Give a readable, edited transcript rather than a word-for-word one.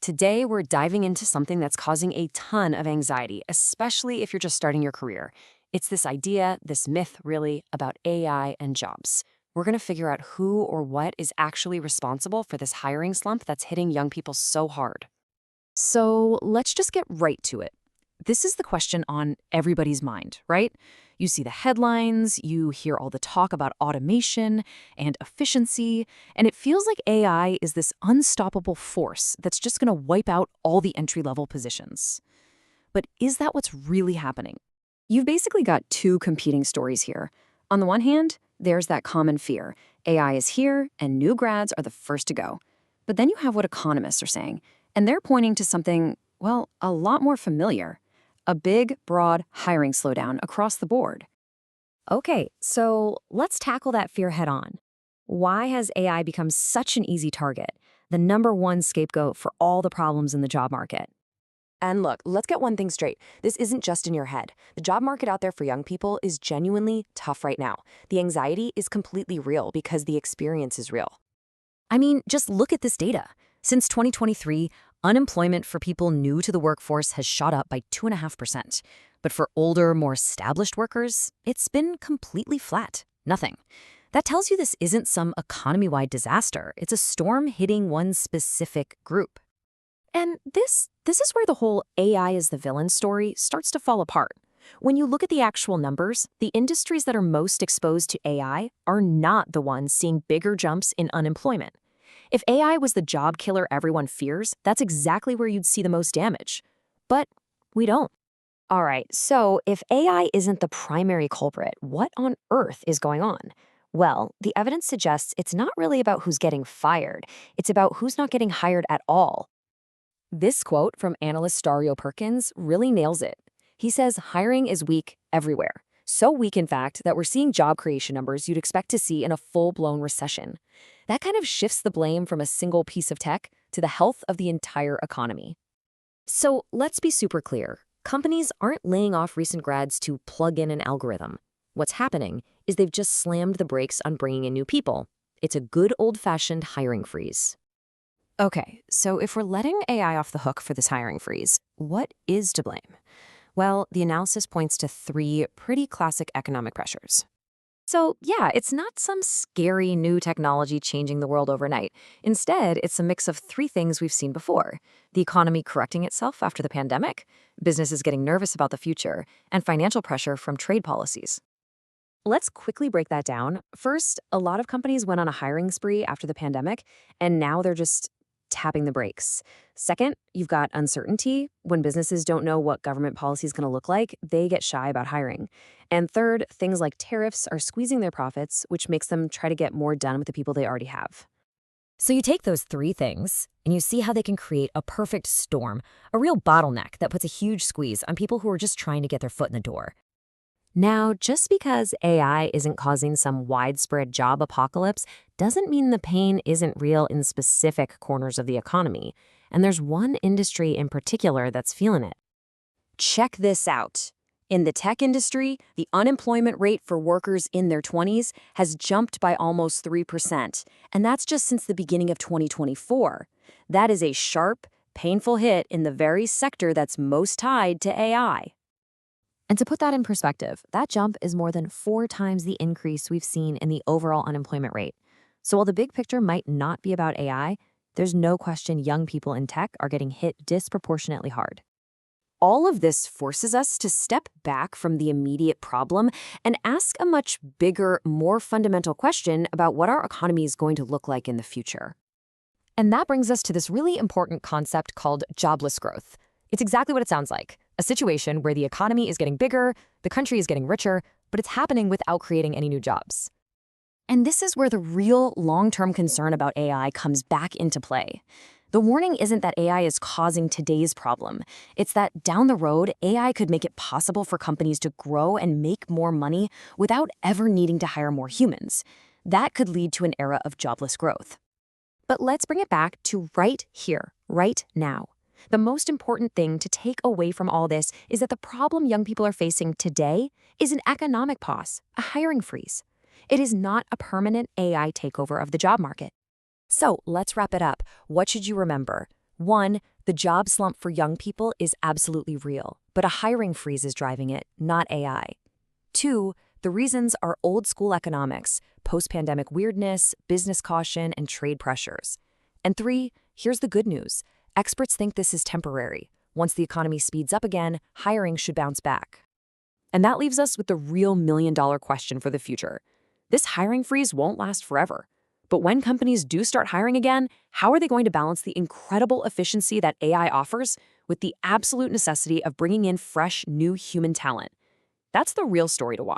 Today, we're diving into something that's causing a ton of anxiety, especially if you're just starting your career. It's this idea, this myth, really, about AI and jobs. We're going to figure out who or what is actually responsible for this hiring slump that's hitting young people so hard. So let's just get right to it. This is the question on everybody's mind, right? You see the headlines, you hear all the talk about automation and efficiency, and it feels like AI is this unstoppable force that's just going to wipe out all the entry-level positions. But is that what's really happening? You've basically got two competing stories here. On the one hand, there's that common fear. AI is here, and new grads are the first to go. But then you have what economists are saying, and they're pointing to something, well, a lot more familiar. A big, broad hiring slowdown across the board. Okay, so let's tackle that fear head on. Why has AI become such an easy target, the number one scapegoat for all the problems in the job market? And look, let's get one thing straight. This isn't just in your head. The job market out there for young people is genuinely tough right now. The anxiety is completely real because the experience is real. I mean, just look at this data. Since 2023, unemployment for people new to the workforce has shot up by 2.5%. But for older, more established workers, it's been completely flat. Nothing. That tells you this isn't some economy-wide disaster. It's a storm hitting one specific group. And this is where the whole AI is the villain story starts to fall apart. When you look at the actual numbers, the industries that are most exposed to AI are not the ones seeing bigger jumps in unemployment. If AI was the job killer everyone fears, that's exactly where you'd see the most damage. But we don't. All right, so if AI isn't the primary culprit, what on earth is going on? Well, the evidence suggests it's not really about who's getting fired. It's about who's not getting hired at all. This quote from analyst Dario Perkins really nails it. He says hiring is weak everywhere. So weak, in fact, that we're seeing job creation numbers you'd expect to see in a full-blown recession. That kind of shifts the blame from a single piece of tech to the health of the entire economy. So let's be super clear. Companies aren't laying off recent grads to plug in an algorithm. What's happening is they've just slammed the brakes on bringing in new people. It's a good old-fashioned hiring freeze. Okay, so if we're letting AI off the hook for this hiring freeze, what is to blame? Well, the analysis points to three pretty classic economic pressures. So yeah, it's not some scary new technology changing the world overnight. Instead, it's a mix of three things we've seen before: the economy correcting itself after the pandemic, businesses getting nervous about the future, and financial pressure from trade policies. Let's quickly break that down. First, a lot of companies went on a hiring spree after the pandemic, and now they're just tapping the brakes. Second, you've got uncertainty. When businesses don't know what government policy is going to look like, they get shy about hiring. And third, things like tariffs are squeezing their profits, which makes them try to get more done with the people they already have. So you take those three things, and you see how they can create a perfect storm, a real bottleneck that puts a huge squeeze on people who are just trying to get their foot in the door. Now, just because AI isn't causing some widespread job apocalypse doesn't mean the pain isn't real in specific corners of the economy. And there's one industry in particular that's feeling it. Check this out. In the tech industry, the unemployment rate for workers in their 20s has jumped by almost 3%. And that's just since the beginning of 2024. That is a sharp, painful hit in the very sector that's most tied to AI. And to put that in perspective, that jump is more than 4 times the increase we've seen in the overall unemployment rate. So while the big picture might not be about AI, there's no question young people in tech are getting hit disproportionately hard. All of this forces us to step back from the immediate problem and ask a much bigger, more fundamental question about what our economy is going to look like in the future. And that brings us to this really important concept called jobless growth. It's exactly what it sounds like. A situation where the economy is getting bigger, the country is getting richer, but it's happening without creating any new jobs. And this is where the real long-term concern about AI comes back into play. The warning isn't that AI is causing today's problem. It's that down the road, AI could make it possible for companies to grow and make more money without ever needing to hire more humans. That could lead to an era of jobless growth. But let's bring it back to right here, right now. The most important thing to take away from all this is that the problem young people are facing today is an economic pause, a hiring freeze. It is not a permanent AI takeover of the job market. So let's wrap it up. What should you remember? 1. The job slump for young people is absolutely real, but a hiring freeze is driving it, not AI. 2. The reasons are old school economics, post-pandemic weirdness, business caution, and trade pressures. And 3, here's the good news. Experts think this is temporary. Once the economy speeds up again, hiring should bounce back. And that leaves us with the real million-dollar question for the future. This hiring freeze won't last forever. But when companies do start hiring again, how are they going to balance the incredible efficiency that AI offers with the absolute necessity of bringing in fresh, new human talent? That's the real story to watch.